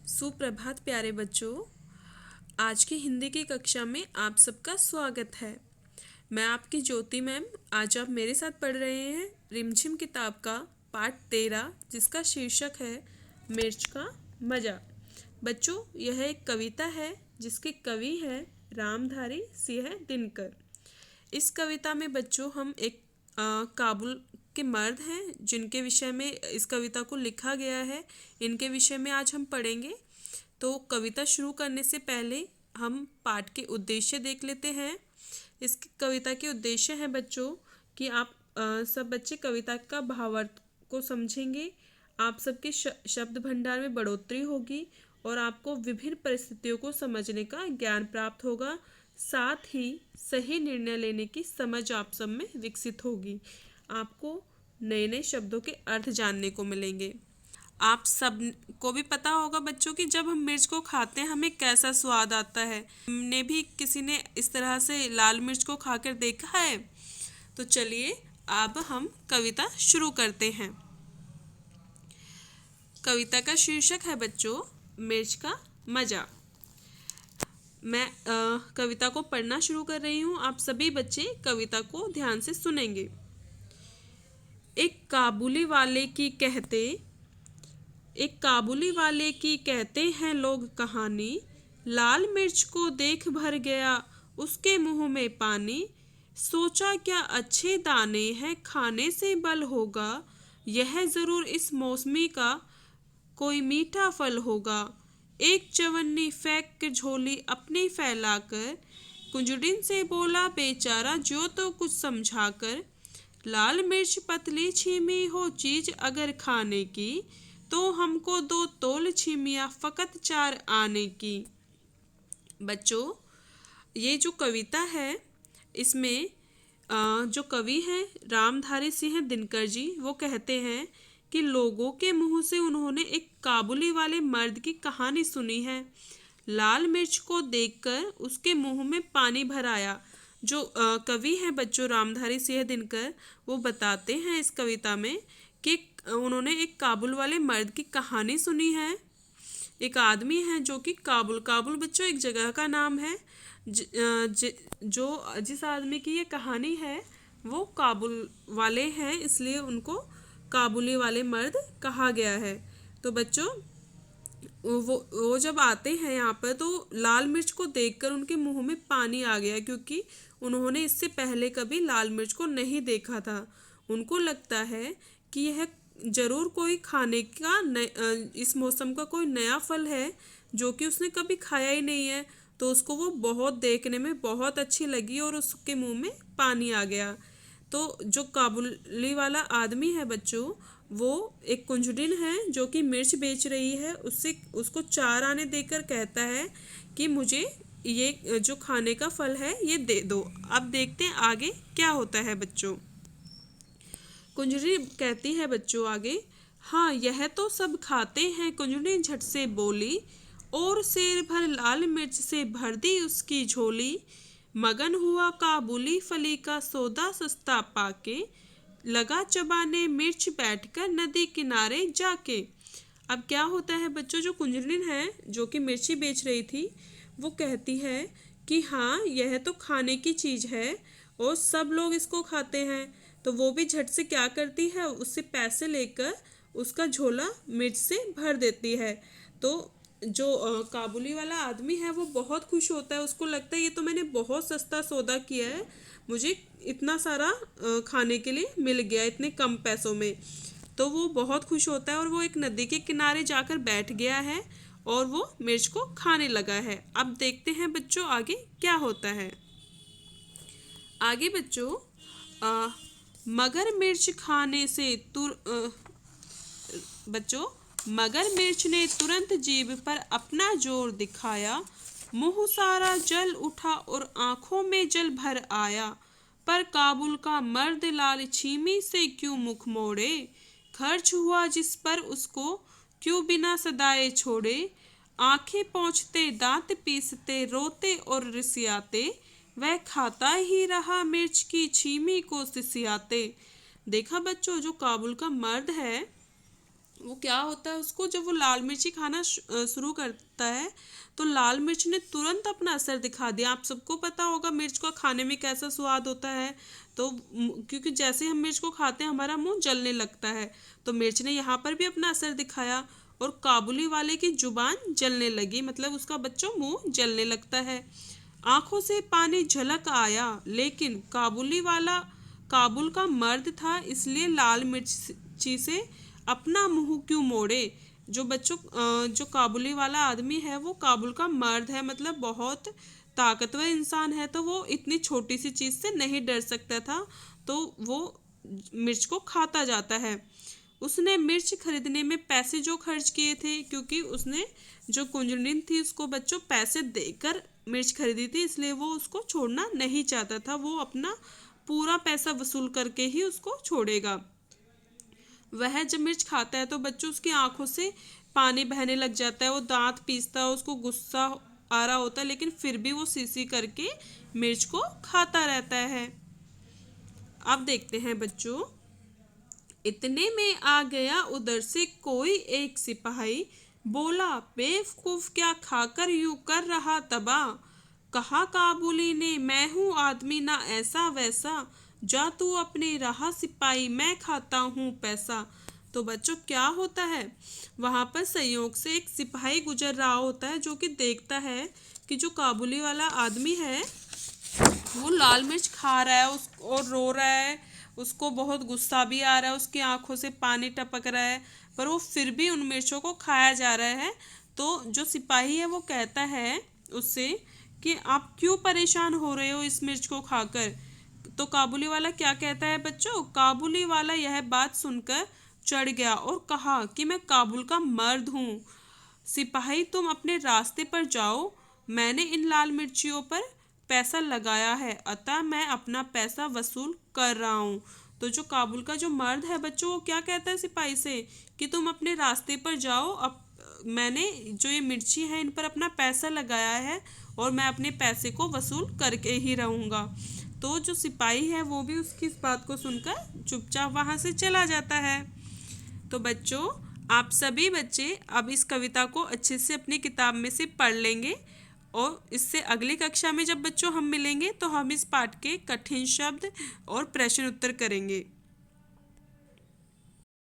सुप्रभात प्यारे बच्चों। आज की हिंदी की कक्षा में आप सबका स्वागत है। मैं आपकी ज्योति मैम। आज आप मेरे साथ पढ़ रहे हैं रिमझिम किताब का पाठ 13, जिसका शीर्षक है मिर्च का मज़ा। बच्चों, यह एक कविता है जिसके कवि है रामधारी सिंह दिनकर। इस कविता में बच्चों हम एक काबुल के मर्द हैं जिनके विषय में इस कविता को लिखा गया है, इनके विषय में आज हम पढ़ेंगे। तो कविता शुरू करने से पहले हम पाठ के उद्देश्य देख लेते हैं। इस कविता के उद्देश्य है बच्चों कि आप सब बच्चे कविता का भावार्थ को समझेंगे, आप सबके शब्द भंडार में बढ़ोतरी होगी और आपको विभिन्न परिस्थितियों को समझने का ज्ञान प्राप्त होगा। साथ ही सही निर्णय लेने की समझ आप सब में विकसित होगी। आपको नए नए शब्दों के अर्थ जानने को मिलेंगे। आप सब को भी पता होगा बच्चों कि जब हम मिर्च को खाते हैं हमें कैसा स्वाद आता है। हमने भी किसी ने इस तरह से लाल मिर्च को खाकर देखा है। तो चलिए अब हम कविता शुरू करते हैं। कविता का शीर्षक है बच्चों मिर्च का मज़ा। मैं कविता को पढ़ना शुरू कर रही हूँ। आप सभी बच्चे कविता को ध्यान से सुनेंगे। एक काबुली वाले की कहते हैं लोग कहानी। लाल मिर्च को देख भर गया उसके मुंह में पानी। सोचा क्या अच्छे दाने हैं, खाने से बल होगा। यह जरूर इस मौसमी का कोई मीठा फल होगा। एक चवन्नी फेंक के झोली अपनी फैलाकर कुंजड़िन से बोला बेचारा जो तो कुछ समझाकर। लाल मिर्च पतली छीमी हो चीज अगर खाने की, तो हमको 2 तोल छीमिया फकत 4 आने की। बच्चों, ये जो कविता है इसमें जो कवि हैं रामधारी सिंह दिनकर जी, वो कहते हैं कि लोगों के मुंह से उन्होंने एक काबुली वाले मर्द की कहानी सुनी है। लाल मिर्च को देखकर उसके मुंह में पानी भर आया। जो कवि हैं बच्चों रामधारी सिंह दिनकर, वो बताते हैं इस कविता में कि उन्होंने एक काबुल वाले मर्द की कहानी सुनी है। एक आदमी है जो कि काबुल बच्चों एक जगह का नाम है। जिस आदमी की ये कहानी है वो काबुल वाले हैं, इसलिए उनको काबुली वाले मर्द कहा गया है। तो बच्चों वो जब आते हैं यहाँ पर तो लाल मिर्च को देखकर उनके मुंह में पानी आ गया, क्योंकि उन्होंने इससे पहले कभी लाल मिर्च को नहीं देखा था। उनको लगता है कि यह जरूर कोई खाने का इस मौसम का कोई नया फल है जो कि उसने कभी खाया ही नहीं है। तो उसको वो बहुत देखने में बहुत अच्छी लगी और उसके मुंह में पानी आ गया। तो जो काबुली वाला आदमी है बच्चों, वो एक कुंजड़िन है जो कि मिर्च बेच रही है, उसको 4 आने देकर कहता है कि मुझे ये जो खाने का फल है ये दे दो। अब देखते हैं आगे क्या होता है बच्चों। कुंजड़ी कहती है बच्चों आगे, हाँ यह तो सब खाते हैं। कुंजड़ी झट से बोली और शेर भर लाल मिर्च से भर दी उसकी झोली। मगन हुआ काबुली फली का सौदा सस्ता पाके, लगा चबाने मिर्च बैठकर नदी किनारे जाके। अब क्या होता है बच्चों, जो कुंजड़िन है जो कि मिर्ची बेच रही थी, वो कहती है कि हाँ यह तो खाने की चीज़ है और सब लोग इसको खाते हैं। तो वो भी झट से क्या करती है, उससे पैसे लेकर उसका झोला मिर्च से भर देती है। तो जो काबुली वाला आदमी है वो बहुत खुश होता है। उसको लगता है ये तो मैंने बहुत सस्ता सौदा किया है, मुझे इतना सारा खाने के लिए मिल गया इतने कम पैसों में। तो वो बहुत खुश होता है और वो एक नदी के किनारे जाकर बैठ गया है और वो मिर्च को खाने लगा है। अब देखते हैं बच्चों आगे क्या होता है। आगे बच्चों मगर मिर्च खाने से मगर मिर्च ने तुरंत जीभ पर अपना जोर दिखाया। मुंह सारा जल उठा और आंखों में जल भर आया। पर काबुल का मर्द लाल छीमी से क्यों मुख मोड़े। खर्च हुआ जिस पर उसको क्यों बिना सदाए छोड़े। आंखें पोंछते दांत पीसते रोते और रिसियाते, वह खाता ही रहा मिर्च की छीमी को सिसियाते। देखा बच्चों, जो काबुल का मर्द है वो क्या होता है, उसको जब वो लाल मिर्ची खाना शुरू करता है तो लाल मिर्च ने तुरंत अपना असर दिखा दिया। आप सबको पता होगा मिर्च को खाने में कैसा स्वाद होता है। तो क्योंकि जैसे हम मिर्च को खाते हैं हमारा मुंह जलने लगता है, तो मिर्च ने यहाँ पर भी अपना असर दिखाया और काबुली वाले की जुबान जलने लगी, मतलब उसका बच्चों मुंह जलने लगता है। आंखों से पानी झलक आया, लेकिन काबुल का मर्द था, इसलिए लाल मिर्ची से अपना मुंह क्यों मोड़े। जो बच्चों जो काबुली वाला आदमी है वो काबुल का मर्द है, मतलब बहुत ताकतवर इंसान है, तो वो इतनी छोटी सी चीज से नहीं डर सकता था, तो वो मिर्च को खाता जाता है। उसने मिर्च खरीदने में पैसे जो खर्च किए थे, क्योंकि उसने जो कुंजड़िन थी उसको बच्चों पैसे देकर मिर्च खरीदी थी, इसलिए वो उसको छोड़ना नहीं चाहता था। वो अपना पूरा पैसा वसूल करके ही उसको छोड़ेगा। वह जब मिर्च खाता है तो बच्चों उसकी आंखों से पानी बहने लग जाता है, वो दांत पीसता है, उसको गुस्सा आ रहा होता है, लेकिन फिर भी वो सी करके मिर्च को खाता रहता है। अब देखते हैं बच्चों, इतने में आ गया उधर से कोई एक सिपाही, बोला बेवकूफ क्या खाकर यूं कर रहा तबाह। कहा काबुली ने, मैं हूँ आदमी ना ऐसा वैसा, जा तू अपनी राह सिपाही, मैं खाता हूँ पैसा। तो बच्चों क्या होता है, वहां पर संयोग से एक सिपाही गुजर रहा होता है, जो कि देखता है कि जो काबुली वाला आदमी है वो लाल मिर्च खा रहा है और रो रहा है, उसको बहुत गुस्सा भी आ रहा है, उसकी आंखों से पानी टपक रहा है, पर वो फिर भी उन मिर्चों को खाया जा रहा है। तो जो सिपाही है वो कहता है उससे कि आप क्यों परेशान हो रहे हो इस मिर्च को खाकर। तो काबुली वाला क्या कहता है बच्चों, काबुली वाला यह बात सुनकर चढ़ गया और कहा कि मैं काबुल का मर्द हूँ। सिपाही तुम अपने रास्ते पर जाओ, मैंने इन लाल मिर्चियों पर पैसा लगाया है, अतः मैं अपना पैसा वसूल कर रहा हूँ। तो जो काबुल का जो मर्द है बच्चों, वो क्या कहता है सिपाही से कि तुम अपने रास्ते पर जाओ, अब मैंने जो ये मिर्ची है इन पर अपना पैसा लगाया है और मैं अपने पैसे को वसूल करके ही रहूँगा। तो जो सिपाही है वो भी उसकी इस बात को सुनकर चुपचाप वहाँ से चला जाता है। तो बच्चों, आप सभी बच्चे अब इस कविता को अच्छे से अपनी किताब में से पढ़ लेंगे, और इससे अगली कक्षा में जब बच्चों हम मिलेंगे तो हम इस पाठ के कठिन शब्द और प्रश्न उत्तर करेंगे।